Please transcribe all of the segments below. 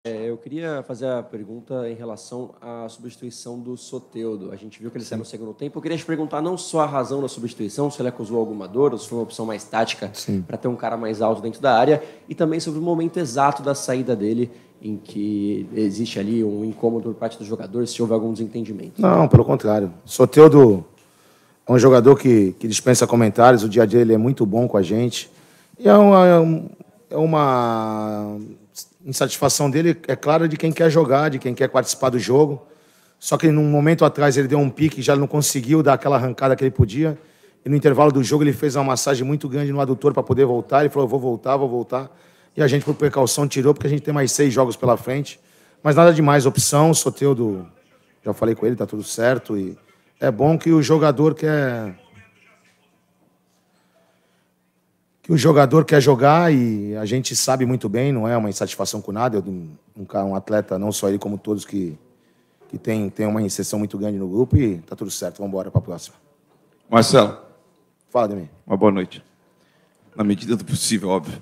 Eu queria fazer a pergunta em relação à substituição do Soteldo. A gente viu que ele saiu no segundo tempo. Eu queria te perguntar não só a razão da substituição, se ele acusou alguma dor, ou se foi uma opção mais tática para ter um cara mais alto dentro da área, e também sobre o momento exato da saída dele, em que existe ali um incômodo por parte dos jogadores, se houve algum desentendimento. Não, pelo contrário. Soteldo é um jogador que dispensa comentários, o dia a dia ele é muito bom com a gente. E é uma insatisfação dele, é clara, de quem quer jogar, de quem quer participar do jogo. Só que num momento atrás ele deu um pique e já não conseguiu dar aquela arrancada que ele podia. E no intervalo do jogo ele fez uma massagem muito grande no adutor para poder voltar. Ele falou, vou voltar. E a gente, por precaução, tirou, porque a gente tem mais 6 jogos pela frente. Mas nada demais, opção, Soteldo, já falei com ele, tá tudo certo. E é bom que o jogador quer jogar, e a gente sabe muito bem, não é uma insatisfação com nada. Um atleta, não só ele, como todos que tem uma inserção muito grande no grupo, e tá tudo certo. Vamos embora para a próxima. Marcelo. Fala, Ademir. Uma boa noite. Na medida do possível, óbvio.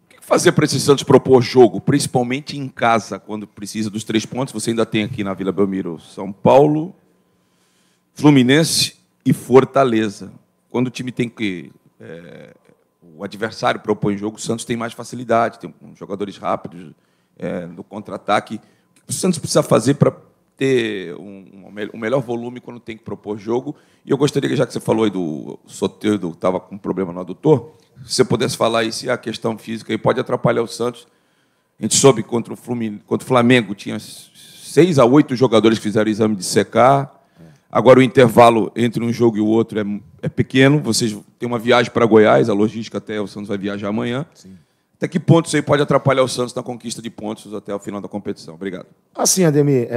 O que fazer para esse Santos propor jogo, principalmente em casa, quando precisa dos 3 pontos? Você ainda tem aqui na Vila Belmiro São Paulo, Fluminense e Fortaleza. Quando o time tem que... o adversário propõe jogo, o Santos tem mais facilidade, tem jogadores rápidos no contra-ataque. O que o Santos precisa fazer para ter um melhor volume quando tem que propor jogo? E eu gostaria que, já que você falou aí do Soteldo, que estava com problema no adutor, se você pudesse falar aí se a questão física aí pode atrapalhar o Santos. A gente soube que contra o Flamengo tinha 6 a 8 jogadores que fizeram exame de CK. Agora o intervalo entre um jogo e o outro é pequeno. Vocês têm uma viagem para Goiás, a logística até o Santos vai viajar amanhã. Sim. Até que ponto isso aí pode atrapalhar o Santos na conquista de pontos até o final da competição? Obrigado. Assim, Ademir,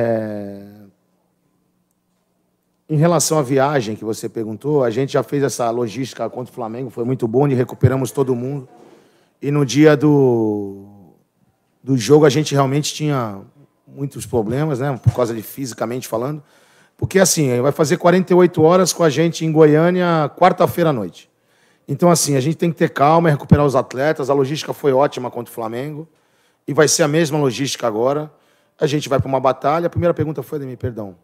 em relação à viagem que você perguntou, a gente já fez essa logística contra o Flamengo, foi muito bom, recuperamos todo mundo. E no dia do jogo a gente realmente tinha muitos problemas, né, por causa de fisicamente falando. Porque, assim, vai fazer 48 horas com a gente em Goiânia, quarta-feira à noite. Então, assim, a gente tem que ter calma e recuperar os atletas. A logística foi ótima contra o Flamengo. E vai ser a mesma logística agora. A gente vai para uma batalha. A primeira pergunta foi, Ademir, perdão.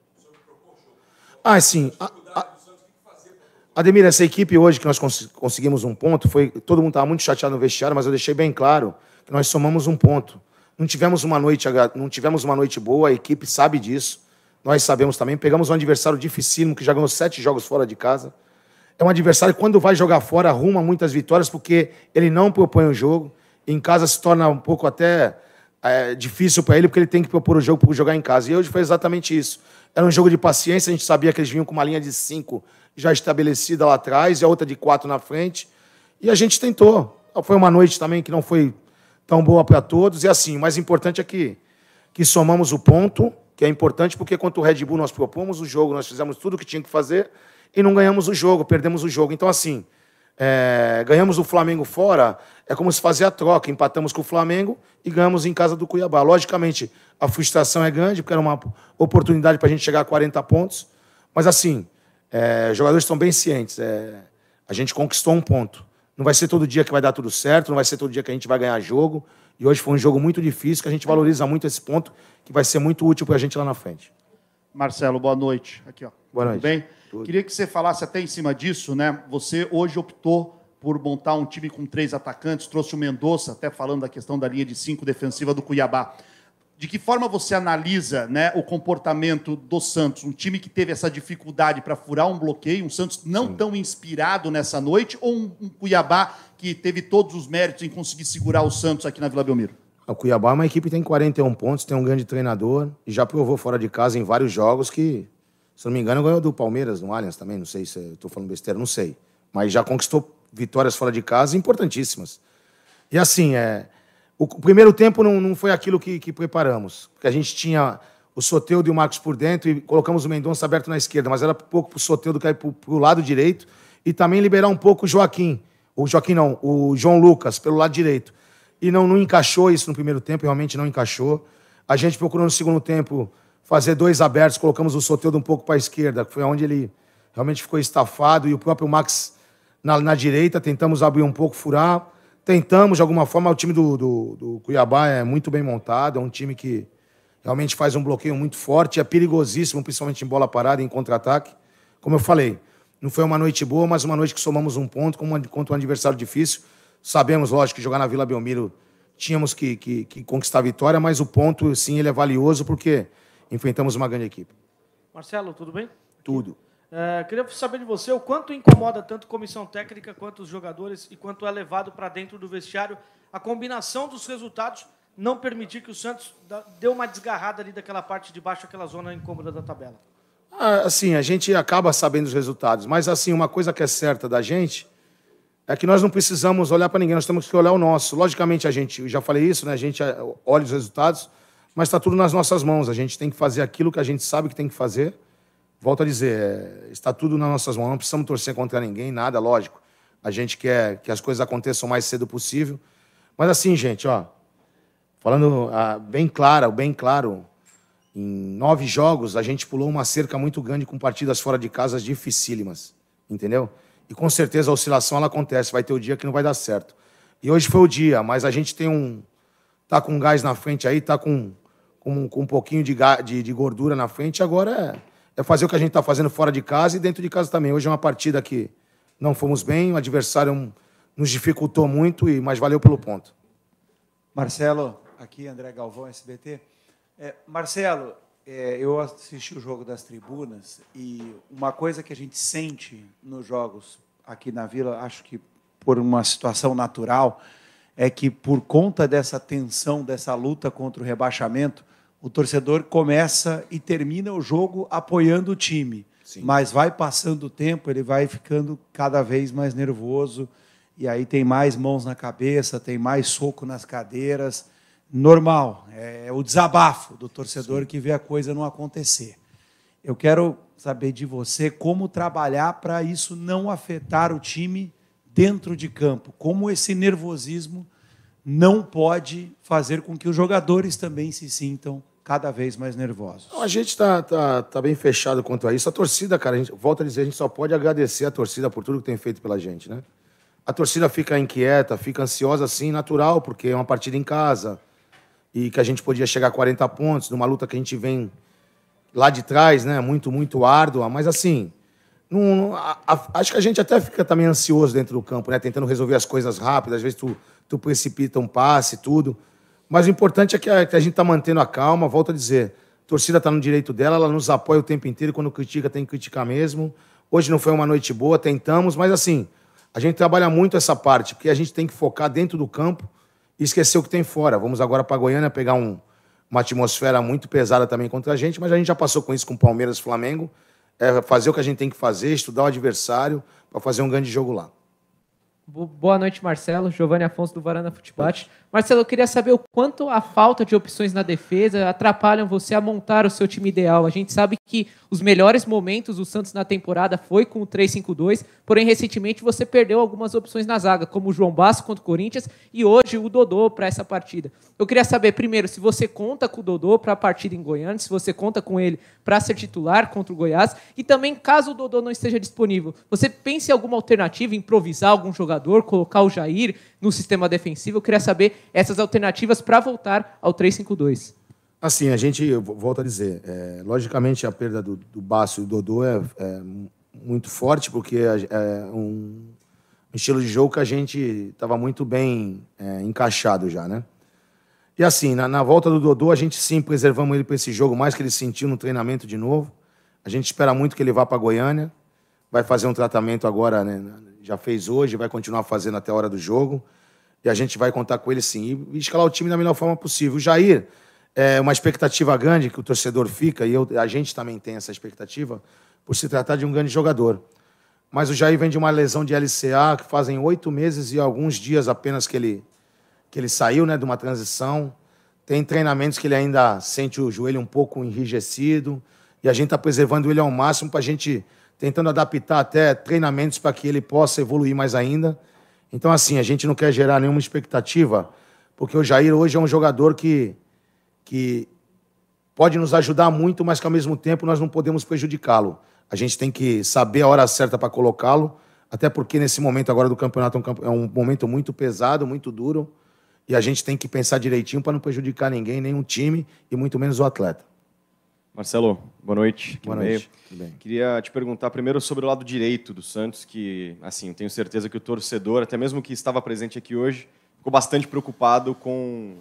Sim. Ademir, essa equipe hoje que nós conseguimos um ponto, todo mundo estava muito chateado no vestiário, mas eu deixei bem claro que nós somamos um ponto. Não tivemos uma noite boa, a equipe sabe disso. Nós sabemos também, pegamos um adversário dificílimo, que já ganhou 7 jogos fora de casa. É um adversário que, quando vai jogar fora, arruma muitas vitórias, porque ele não propõe o jogo. Em casa se torna um pouco até difícil para ele, porque ele tem que propor o jogo para jogar em casa. E hoje foi exatamente isso. Era um jogo de paciência, a gente sabia que eles vinham com uma linha de 5 já estabelecida lá atrás, e a outra de 4 na frente. E a gente tentou. Foi uma noite também que não foi tão boa para todos. E assim, o mais importante é que somamos o ponto, que é importante, porque contra o Red Bull nós propomos o jogo, nós fizemos tudo o que tinha que fazer e não ganhamos o jogo, perdemos o jogo. Então, assim, ganhamos o Flamengo fora, é como se fazer a troca, empatamos com o Flamengo e ganhamos em casa do Cuiabá. Logicamente, a frustração é grande, porque era uma oportunidade para a gente chegar a 40 pontos, mas, assim, os jogadores estão bem cientes, a gente conquistou um ponto. Não vai ser todo dia que vai dar tudo certo, não vai ser todo dia que a gente vai ganhar jogo, e hoje foi um jogo muito difícil, que a gente valoriza muito esse ponto, que vai ser muito útil para a gente lá na frente. Marcelo, boa noite. Aqui, ó. Boa noite. Tudo bem? Tudo. Queria que você falasse até em cima disso, né? Você hoje optou por montar um time com 3 atacantes, trouxe o Mendonça, até falando da questão da linha de 5 defensiva do Cuiabá. De que forma você analisa, né, o comportamento do Santos? Um time que teve essa dificuldade para furar um bloqueio, um Santos não tão inspirado nessa noite, ou um Cuiabá que teve todos os méritos em conseguir segurar o Santos aqui na Vila Belmiro? O Cuiabá é uma equipe que tem 41 pontos, tem um grande treinador, e já provou fora de casa em vários jogos que, se não me engano, ganhou do Palmeiras, no Allianz também, não sei se eu estou falando besteira, não sei. Mas já conquistou vitórias fora de casa importantíssimas. E assim, o primeiro tempo não foi aquilo que preparamos, porque a gente tinha o Soteldo e o Marcos por dentro e colocamos o Mendonça aberto na esquerda, mas era pouco para o Soteldo cair para o lado direito e também liberar um pouco o o João Lucas pelo lado direito. E não encaixou isso no primeiro tempo, realmente não encaixou. A gente procurou no segundo tempo fazer 2 abertos, colocamos o Soteldo um pouco para a esquerda, que foi onde ele realmente ficou estafado, e o próprio Max na direita, tentamos abrir um pouco, furar. tentamos, de alguma forma, o time do Cuiabá é muito bem montado, é um time que realmente faz um bloqueio muito forte, é perigosíssimo, principalmente em bola parada, em contra-ataque. Como eu falei, não foi uma noite boa, mas uma noite que somamos um ponto contra um adversário difícil. Sabemos, lógico, que jogar na Vila Belmiro tínhamos que conquistar a vitória, mas o ponto, sim, ele é valioso porque enfrentamos uma grande equipe. Marcelo, tudo bem? Tudo. Queria saber de você o quanto incomoda tanto a comissão técnica quanto os jogadores e quanto é levado para dentro do vestiário a combinação dos resultados não permitir que o Santos dê uma desgarrada ali daquela parte de baixo, aquela zona incômoda da tabela. Assim, a gente acaba sabendo os resultados, mas assim, uma coisa que é certa da gente é que nós não precisamos olhar para ninguém, nós temos que olhar o nosso. Logicamente, eu já falei isso, né? A gente olha os resultados, mas está tudo nas nossas mãos. A gente tem que fazer aquilo que a gente sabe que tem que fazer. Volto a dizer, está tudo nas nossas mãos, não precisamos torcer contra ninguém, nada, lógico. A gente quer que as coisas aconteçam o mais cedo possível. Mas assim, gente, falando bem claro, em 9 jogos, a gente pulou uma cerca muito grande com partidas fora de casa dificílimas, entendeu? E com certeza a oscilação ela acontece, vai ter o dia que não vai dar certo. E hoje foi o dia, mas a gente tá com gás na frente aí, tá com um pouquinho de gordura na frente, agora é fazer o que a gente está fazendo fora de casa e dentro de casa também. Hoje é uma partida que não fomos bem, o adversário nos dificultou muito, mas valeu pelo ponto. Marcelo, aqui André Galvão, SBT. Marcelo, eu assisti o jogo das tribunas e uma coisa que a gente sente nos jogos aqui na Vila, acho que por uma situação natural, é que por conta dessa tensão, dessa luta contra o rebaixamento, o torcedor começa e termina o jogo apoiando o time. Sim. Mas vai passando o tempo, ele vai ficando cada vez mais nervoso, e aí tem mais mãos na cabeça, tem mais soco nas cadeiras. Normal, é o desabafo do torcedor. Sim. Que vê a coisa não acontecer. Eu quero saber de você como trabalhar para isso não afetar o time dentro de campo, como esse nervosismo não pode fazer com que os jogadores também se sintam cada vez mais nervosos. A gente está bem fechado quanto a isso. A torcida, cara, volta a dizer, a gente só pode agradecer a torcida por tudo que tem feito pela gente, né? A torcida fica inquieta, fica ansiosa, sim, natural, porque é uma partida em casa e que a gente podia chegar a 40 pontos numa luta que a gente vem lá de trás, né? Muito, muito árdua, mas assim, acho que a gente até fica também ansioso dentro do campo, né? Tentando resolver as coisas rápido, às vezes tu precipita um passe, tudo. Mas o importante é que a gente está mantendo a calma, volto a dizer, a torcida está no direito dela, ela nos apoia o tempo inteiro, quando critica tem que criticar mesmo. Hoje não foi uma noite boa, tentamos, mas assim, a gente trabalha muito essa parte, porque a gente tem que focar dentro do campo e esquecer o que tem fora. Vamos agora para Goiânia pegar uma atmosfera muito pesada também contra a gente, mas a gente já passou com isso com Palmeiras e Flamengo, fazer o que a gente tem que fazer, estudar o adversário para fazer um grande jogo lá. Boa noite, Marcelo. Giovanni Afonso do Varanda Futebate. Marcelo, eu queria saber o quanto a falta de opções na defesa atrapalham você a montar o seu time ideal. A gente sabe que os melhores momentos do Santos na temporada foi com o 3-5-2, porém, recentemente, você perdeu algumas opções na zaga, como o João Basso contra o Corinthians e hoje o Dodô para essa partida. Eu queria saber, primeiro, se você conta com o Dodô para a partida em Goiânia, se você conta com ele para ser titular contra o Goiás, e também, caso o Dodô não esteja disponível, você pensa em alguma alternativa, improvisar algum jogador, colocar o Jair no sistema defensivo? Eu queria saber essas alternativas para voltar ao 3-5-2. Assim, a gente, volto a dizer, logicamente a perda do Basso e do Dodô é muito forte, porque é um estilo de jogo que a gente estava muito bem encaixado já, né? E assim, na volta do Dodô, a gente sim preservamos ele para esse jogo, mais que ele sentiu no treinamento de novo. A gente espera muito que ele vá para Goiânia, vai fazer um tratamento agora, né? Já fez hoje, vai continuar fazendo até a hora do jogo, e a gente vai contar com ele sim, e escalar o time da melhor forma possível. O Jair é uma expectativa grande que o torcedor fica, e a gente também tem essa expectativa, por se tratar de um grande jogador. Mas o Jair vem de uma lesão de LCA, que fazem 8 meses e alguns dias apenas que ele saiu, né, de uma transição. Tem treinamentos que ele ainda sente o joelho um pouco enrijecido, e a gente está preservando ele ao máximo para a gente tentando adaptar até treinamentos para que ele possa evoluir mais ainda. Então, assim, a gente não quer gerar nenhuma expectativa, porque o Jair hoje é um jogador que pode nos ajudar muito, mas que, ao mesmo tempo, nós não podemos prejudicá-lo. A gente tem que saber a hora certa para colocá-lo. Até porque nesse momento agora do campeonato é um momento muito pesado, muito duro, e a gente tem que pensar direitinho para não prejudicar ninguém, nenhum time e muito menos o atleta. Marcelo, boa noite. Boa noite. Tudo bem. Queria te perguntar primeiro sobre o lado direito do Santos, que, assim, eu tenho certeza que o torcedor, até mesmo que estava presente aqui hoje, ficou bastante preocupado com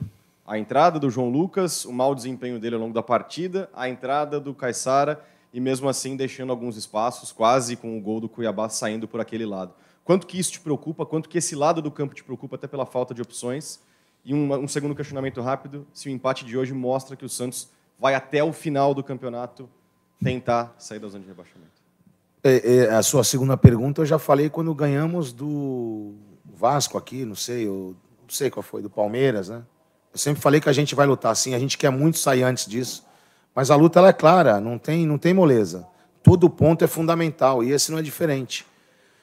a entrada do João Lucas, o mau desempenho dele ao longo da partida, a entrada do Caissara e, mesmo assim, deixando alguns espaços, quase com o gol do Cuiabá saindo por aquele lado. Quanto que isso te preocupa? Quanto que esse lado do campo te preocupa, até pela falta de opções? E um segundo questionamento rápido, se o empate de hoje mostra que o Santos vai até o final do campeonato tentar sair da zona de rebaixamento. A sua segunda pergunta eu já falei quando ganhamos do Vasco aqui, não sei qual foi, do Palmeiras, né? Eu sempre falei que a gente vai lutar, sim, a gente quer muito sair antes disso, mas a luta ela é clara, não tem moleza. Todo ponto é fundamental e esse não é diferente.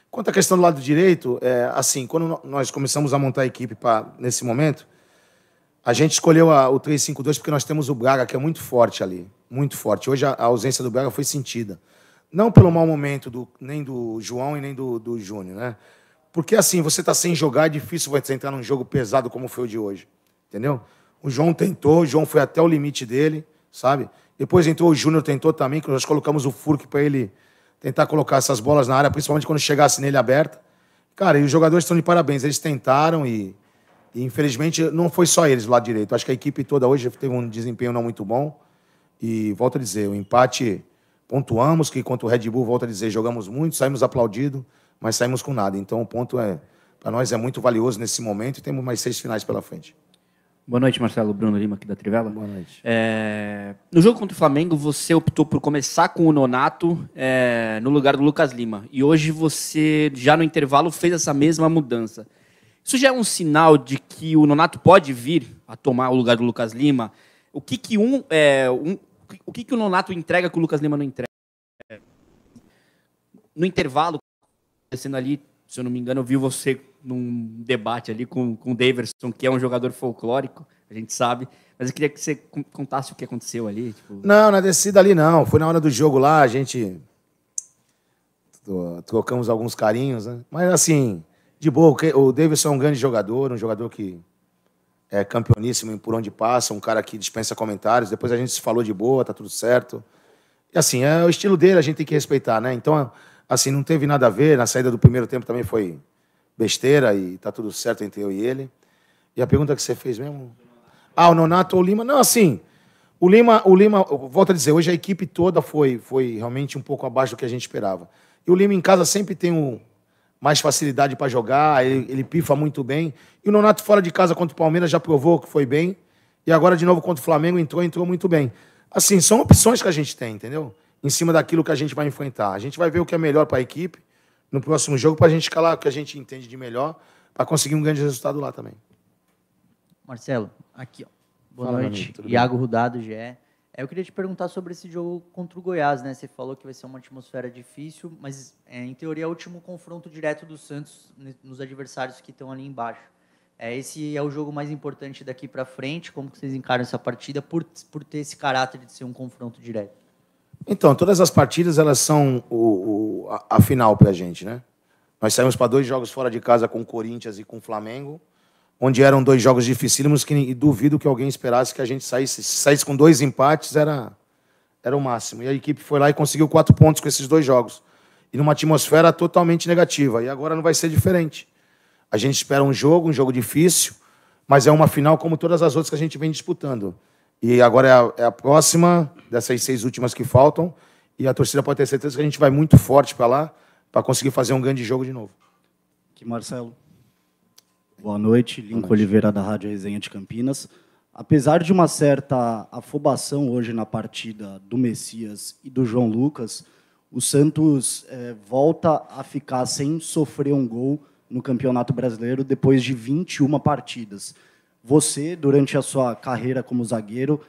Quanto à questão do lado direito, assim, quando nós começamos a montar a equipe nesse momento, a gente escolheu o 3-5-2 porque nós temos o Braga, que é muito forte ali, muito forte. Hoje a ausência do Braga foi sentida. Não pelo mau momento nem do João e nem do Júnior, né? Porque assim, você está sem jogar, é difícil você entrar num jogo pesado como foi o de hoje, entendeu? O João tentou, o João foi até o limite dele, sabe? Depois entrou o Júnior, tentou também, que nós colocamos o Furk para ele tentar colocar essas bolas na área, principalmente quando chegasse nele aberta. Cara, e os jogadores estão de parabéns, eles tentaram e infelizmente não foi só eles do lado direito. Acho que a equipe toda hoje teve um desempenho não muito bom. E volto a dizer, o empate pontuamos, que contra o Red Bull, volto a dizer, jogamos muito, saímos aplaudidos, mas saímos com nada. Então o ponto para nós é muito valioso nesse momento e temos mais 6 finais pela frente. Boa noite, Marcelo. Bruno Lima, aqui da Trivela. Boa noite. No jogo contra o Flamengo, você optou por começar com o Nonato no lugar do Lucas Lima. E hoje você, já no intervalo, fez essa mesma mudança. Isso já é um sinal de que o Nonato pode vir a tomar o lugar do Lucas Lima? O que o Nonato entrega que o Lucas Lima não entrega? No intervalo, acontecendo ali, se eu não me engano, eu vi você num debate ali com o Daverson, que é um jogador folclórico, a gente sabe, mas eu queria que você contasse o que aconteceu ali. Tipo... Não, na descida ali não. Foi na hora do jogo lá, a gente trocamos alguns carinhos, né? Mas assim, de boa, o Daverson é um grande jogador, um jogador que é campeoníssimo por onde passa, um cara que dispensa comentários. Depois a gente se falou de boa, tá tudo certo. E assim, é o estilo dele, a gente tem que respeitar, né? Então, assim, não teve nada a ver. Na saída do primeiro tempo também foi besteira e tá tudo certo entre eu e ele. E a pergunta que você fez mesmo? O Nonato ou o Lima? Não, assim, o Lima, volto a dizer, hoje a equipe toda foi realmente um pouco abaixo do que a gente esperava. E o Lima em casa sempre tem mais facilidade para jogar, ele pifa muito bem. E o Nonato fora de casa contra o Palmeiras já provou que foi bem. E agora de novo contra o Flamengo entrou muito bem. Assim, são opções que a gente tem, entendeu? Em cima daquilo que a gente vai enfrentar. A gente vai ver o que é melhor para a equipe no próximo jogo, para a gente escalar o que a gente entende de melhor, para conseguir um grande resultado lá também. Marcelo, aqui, ó. Boa Fala, noite. amigo, Iago Rudado, GE. Eu queria te perguntar sobre esse jogo contra o Goiás, né? Você falou que vai ser uma atmosfera difícil, mas em teoria é o último confronto direto do Santos nos adversários que estão ali embaixo. Esse é o jogo mais importante daqui para frente. Como que vocês encaram essa partida por ter esse caráter de ser um confronto direto? Então, todas as partidas elas são a final para a gente, né? Nós saímos para 2 jogos fora de casa com o Corinthians e com o Flamengo, onde eram 2 jogos dificílimos que duvido que alguém esperasse que a gente saísse. Se saísse com 2 empates, era o máximo. E a equipe foi lá e conseguiu 4 pontos com esses 2 jogos. E numa atmosfera totalmente negativa. E agora não vai ser diferente. A gente espera um jogo difícil, mas é uma final como todas as outras que a gente vem disputando. E agora é a próxima dessas 6 últimas que faltam. E a torcida pode ter certeza que a gente vai muito forte para lá, para conseguir fazer um grande jogo de novo. Aqui, Marcelo. Boa noite, Lincoln Oliveira, da Rádio Resenha de Campinas. Apesar de uma certa afobação hoje na partida do Messias e do João Lucas, o Santos volta a ficar sem sofrer um gol no Campeonato Brasileiro depois de 21 partidas. Você, durante a sua carreira como zagueiro,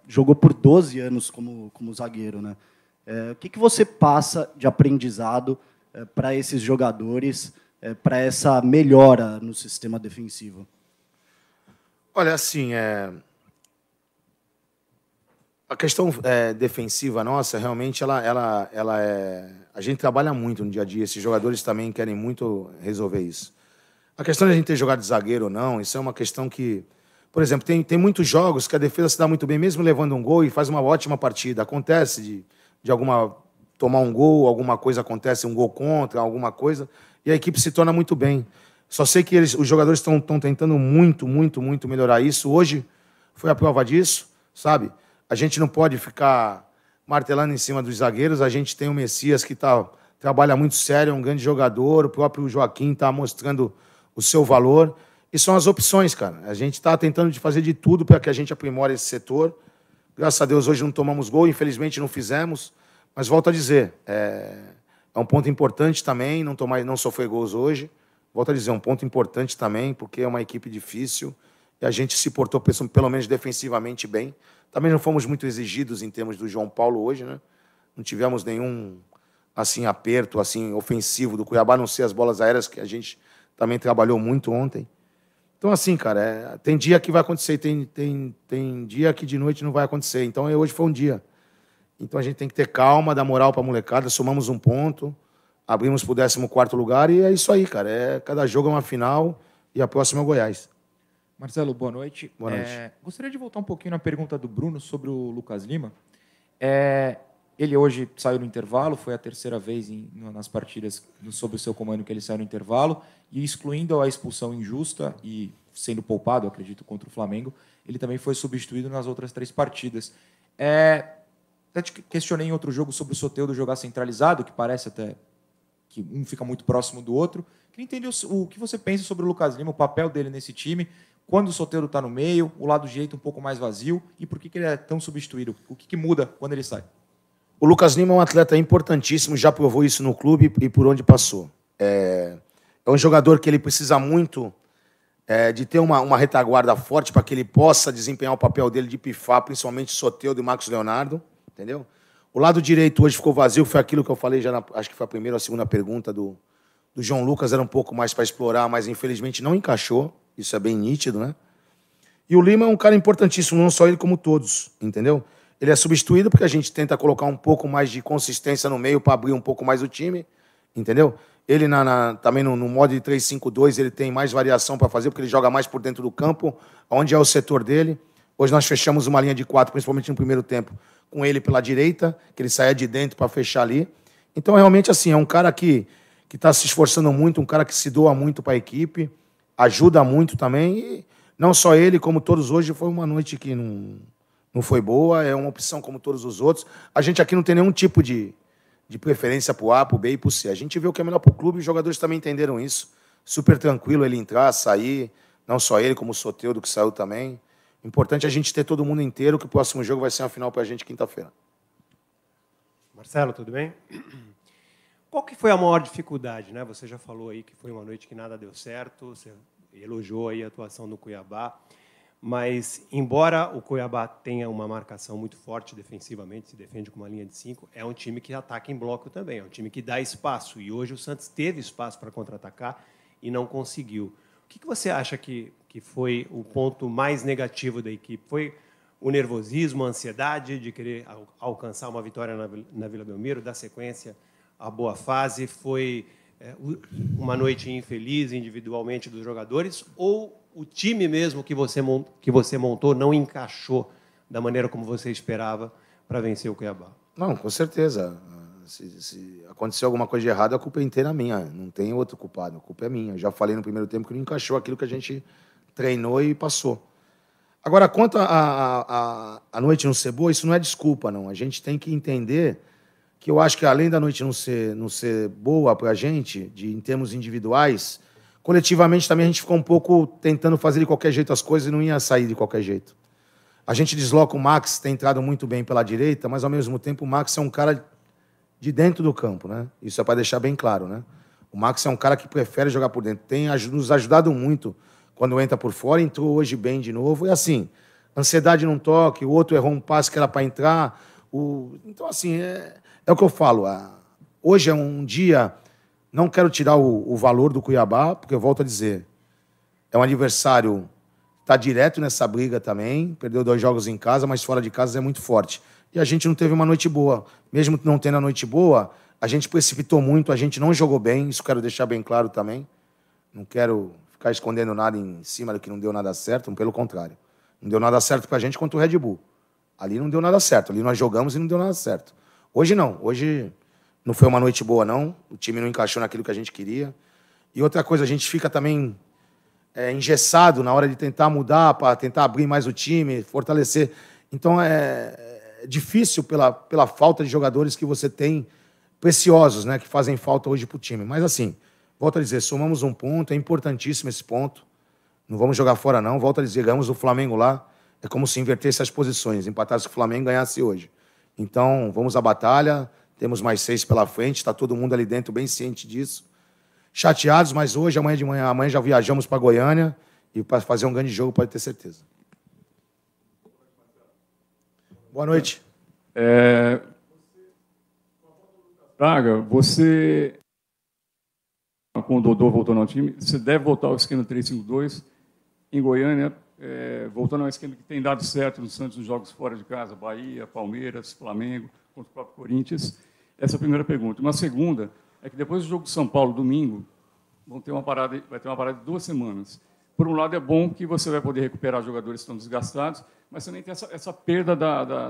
jogou por 12 anos como zagueiro, né? O que você passa de aprendizado para esses jogadores, para essa melhora no sistema defensivo? Olha, assim, A questão defensiva nossa, realmente, ela é... A gente trabalha muito no dia a dia. Esses jogadores também querem muito resolver isso. A questão de a gente ter jogado de zagueiro ou não, isso é uma questão que... Por exemplo, tem muitos jogos que a defesa se dá muito bem, mesmo levando um gol, e faz uma ótima partida. Acontece de alguma... tomar um gol, alguma coisa acontece, um gol contra, alguma coisa, e a equipe se torna muito bem. Só sei que os jogadores estão tentando muito melhorar isso. Hoje foi a prova disso, sabe? A gente não pode ficar martelando em cima dos zagueiros. A gente tem o Messias que trabalha muito sério, é um grande jogador. O próprio Joaquim está mostrando o seu valor. E são as opções, cara. A gente está tentando fazer de tudo para que a gente aprimore esse setor. Graças a Deus, hoje não tomamos gol. Infelizmente, não fizemos. Mas volto a dizer, é um ponto importante também não sofrer gols hoje. Volto a dizer, é um ponto importante também, porque é uma equipe difícil e a gente se portou, pelo menos defensivamente, bem. Também não fomos muito exigidos em termos do João Paulo hoje, né? Não tivemos nenhum assim, aperto assim, ofensivo do Cuiabá, a não ser as bolas aéreas, que a gente também trabalhou muito ontem. Então, assim, cara, tem dia que vai acontecer, tem dia que de noite não vai acontecer. Então, hoje foi um dia. Então, a gente tem que ter calma, dar moral para a molecada, somamos um ponto, abrimos para o 14º lugar e é isso aí, cara. Cada jogo é uma final e a próxima é o Goiás. Marcelo, boa noite. Boa noite. Gostaria de voltar um pouquinho na pergunta do Bruno sobre o Lucas Lima. Ele hoje saiu no intervalo, foi a terceira vez nas partidas sob o seu comando que ele saiu no intervalo, e excluindo a expulsão injusta e sendo poupado, acredito, contra o Flamengo, ele também foi substituído nas outras 3 partidas. Até te questionei em outro jogo sobre o Soteldo jogar centralizado, que parece até que um fica muito próximo do outro. Queria entender o que você pensa sobre o Lucas Lima, o papel dele nesse time, quando o Soteldo está no meio, o lado direito um pouco mais vazio, e por que ele é tão substituído? O que muda quando ele sai? O Lucas Lima é um atleta importantíssimo, já provou isso no clube e por onde passou. É um jogador que ele precisa muito de ter uma retaguarda forte para que ele possa desempenhar o papel dele de pifar, principalmente Soteldo e Marcos Leonardo, entendeu? O lado direito hoje ficou vazio, foi aquilo que eu falei já, acho que foi a primeira ou a segunda pergunta do João Lucas, era um pouco mais para explorar, mas infelizmente não encaixou, isso é bem nítido, né? E o Lima é um cara importantíssimo, não só ele como todos, entendeu? Ele é substituído porque a gente tenta colocar um pouco mais de consistência no meio para abrir um pouco mais o time, entendeu? Ele também no modo de 3-5-2 ele tem mais variação para fazer, porque ele joga mais por dentro do campo, onde é o setor dele. Hoje nós fechamos uma linha de 4, principalmente no primeiro tempo, com ele pela direita, que ele saia de dentro para fechar ali. Então, realmente, assim, é um cara que está se esforçando muito, um cara que se doa muito para a equipe, ajuda muito também. E não só ele, como todos hoje, foi uma noite que não foi boa, é uma opção como todos os outros. A gente aqui não tem nenhum tipo de preferência para o A, para o B e para o C. A gente vê o que é melhor para o clube e os jogadores também entenderam isso. Super tranquilo ele entrar, sair, não só ele, como o Soteldo, que saiu também. Importante é a gente ter todo mundo inteiro, que o próximo jogo vai ser uma final para a gente quinta-feira. Marcelo, tudo bem? Qual que foi a maior dificuldade, né? Você já falou aí que foi uma noite que nada deu certo, você elogiou aí a atuação do Cuiabá, mas embora o Cuiabá tenha uma marcação muito forte defensivamente, se defende com uma linha de 5, é um time que ataca em bloco também, é um time que dá espaço, e hoje o Santos teve espaço para contra-atacar e não conseguiu. O que você acha que foi o ponto mais negativo da equipe? Foi o nervosismo, a ansiedade de querer alcançar uma vitória na Vila Belmiro, dar sequência à boa fase? Foi uma noite infeliz individualmente dos jogadores? Ou o time mesmo que você montou não encaixou da maneira como você esperava para vencer o Cuiabá? Não, com certeza. Se acontecer alguma coisa de errado, a culpa é inteira minha. Não tem outro culpado. A culpa é minha. Eu já falei no primeiro tempo que não encaixou aquilo que a gente treinou e passou. Agora, quanto a noite não ser boa, isso não é desculpa, não. A gente tem que entender que eu acho que, além da noite não ser boa para a gente, em termos individuais, coletivamente também a gente ficou um pouco tentando fazer de qualquer jeito as coisas e não ia sair de qualquer jeito. A gente desloca o Max, tem entrado muito bem pela direita, mas, ao mesmo tempo, o Max é um cara de dentro do campo, né? Isso é para deixar bem claro, né? O Max é um cara que prefere jogar por dentro. Tem nos ajudado muito quando entra por fora, entrou hoje bem de novo. E assim, ansiedade num toque, o outro errou um passe que era para entrar. Então, assim, é o que eu falo. Hoje é um dia... Não quero tirar o valor do Cuiabá, porque eu volto a dizer, é um adversário está direto nessa briga também. Perdeu 2 jogos em casa, mas fora de casa é muito forte. E a gente não teve uma noite boa. Mesmo não tendo a noite boa, a gente precipitou muito, a gente não jogou bem. Isso quero deixar bem claro também. Não quero ficar escondendo nada em cima do que não deu nada certo, pelo contrário. Não deu nada certo pra gente quanto o Red Bull. Ali não deu nada certo. Ali nós jogamos e não deu nada certo. Hoje não. Hoje não foi uma noite boa, não. O time não encaixou naquilo que a gente queria. E outra coisa, a gente fica também engessado na hora de tentar mudar, para tentar abrir mais o time, fortalecer. Então é difícil pela falta de jogadores que você tem, preciosos, né, que fazem falta hoje para o time. Mas assim, volto a dizer, somamos um ponto, é importantíssimo esse ponto. Não vamos jogar fora, não. Volto a dizer, ganhamos o Flamengo lá. É como se invertesse as posições, empatasse com o Flamengo e ganhasse hoje. Então, vamos à batalha. Temos mais 6 pela frente, está todo mundo ali dentro bem ciente disso. Chateados, mas hoje, amanhã já viajamos para Goiânia e para fazer um grande jogo, pode ter certeza. Boa noite. Braga, você, com o Dodô voltando ao time, você deve voltar ao esquema 3-5-2 em Goiânia, voltando ao esquema que tem dado certo no Santos nos jogos fora de casa, Bahia, Palmeiras, Flamengo, contra o próprio Corinthians. Essa é a primeira pergunta. Uma segunda é que depois do jogo de São Paulo, domingo, vai ter uma parada de 2 semanas. Por um lado, é bom que você vai poder recuperar jogadores que estão desgastados, mas também tem essa perda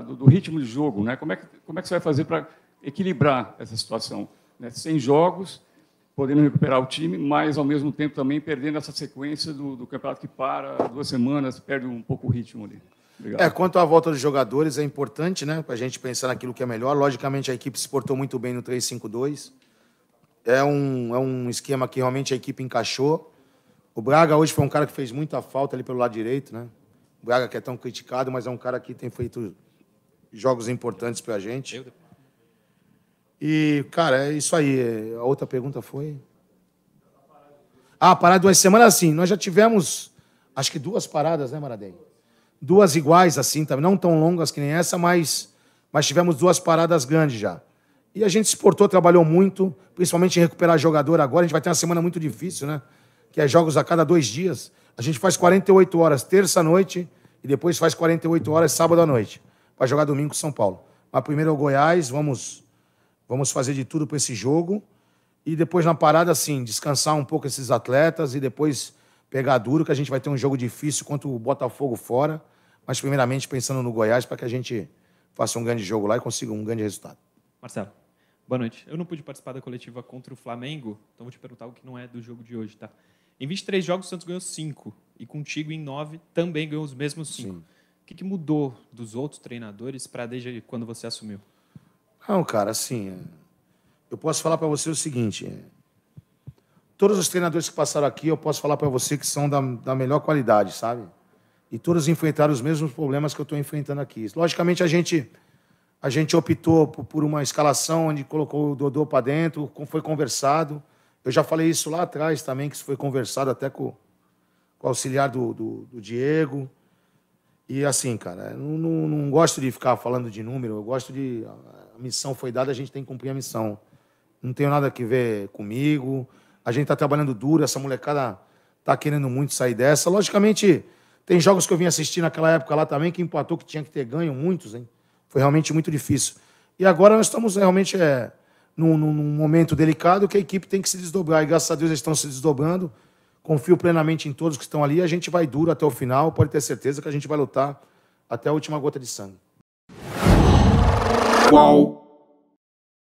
do ritmo de jogo, né? Como é que você vai fazer para equilibrar essa situação? Né? Sem jogos, podendo recuperar o time, mas, ao mesmo tempo, também perdendo essa sequência do campeonato que para 2 semanas, perde um pouco o ritmo ali. Obrigado. Quanto à volta dos jogadores, é importante, né, para a gente pensar naquilo que é melhor. Logicamente, a equipe se portou muito bem no 3-5-2. É um esquema que realmente a equipe encaixou. O Braga hoje foi um cara que fez muita falta ali pelo lado direito, né? O Braga que é tão criticado, mas é um cara que tem feito jogos importantes para a gente. E, cara, é isso aí. A outra pergunta foi... parada 2 semanas, assim. Nós já tivemos, acho que 2 paradas, né, Maradei? 2 iguais, assim, também. Não tão longas que nem essa, mas tivemos 2 paradas grandes já. E a gente se portou, trabalhou muito, principalmente em recuperar jogador agora. A gente vai ter uma semana muito difícil, né? Que é jogos a cada 2 dias. A gente faz 48 horas terça-noite e depois faz 48 horas sábado à noite, para jogar domingo com São Paulo. Mas primeiro é o Goiás, vamos fazer de tudo para esse jogo. E depois na parada, assim, descansar um pouco esses atletas e depois pegar duro, que a gente vai ter um jogo difícil contra o Botafogo fora. Mas primeiramente pensando no Goiás, para que a gente faça um grande jogo lá e consiga um grande resultado. Marcelo, boa noite. Eu não pude participar da coletiva contra o Flamengo, então vou te perguntar algo que não é do jogo de hoje, tá? Em 23 jogos, o Santos ganhou 5. E contigo, em 9, também ganhou os mesmos 5. O que mudou dos outros treinadores para desde quando você assumiu? Não, cara, assim... Eu posso falar para você o seguinte... Todos os treinadores que passaram aqui, eu posso falar para você que são da melhor qualidade, sabe? E todos enfrentaram os mesmos problemas que eu estou enfrentando aqui. Logicamente, a gente optou por uma escalação onde colocou o Dodô para dentro, foi conversado. Eu já falei isso lá atrás também, que isso foi conversado até com o auxiliar do Diego. E assim, cara, eu não gosto de ficar falando de número, eu gosto de... A missão foi dada, a gente tem que cumprir a missão. Não tem nada a ver comigo. A gente está trabalhando duro, essa molecada está querendo muito sair dessa. Logicamente, tem jogos que eu vim assistir naquela época lá também, que empatou, que tinha que ter ganho, muitos, hein? Foi realmente muito difícil. E agora nós estamos realmente num momento delicado que a equipe tem que se desdobrar. E graças a Deus eles estão se desdobrando. Confio plenamente em todos que estão ali. A gente vai duro até o final. Pode ter certeza que a gente vai lutar até a última gota de sangue. Qual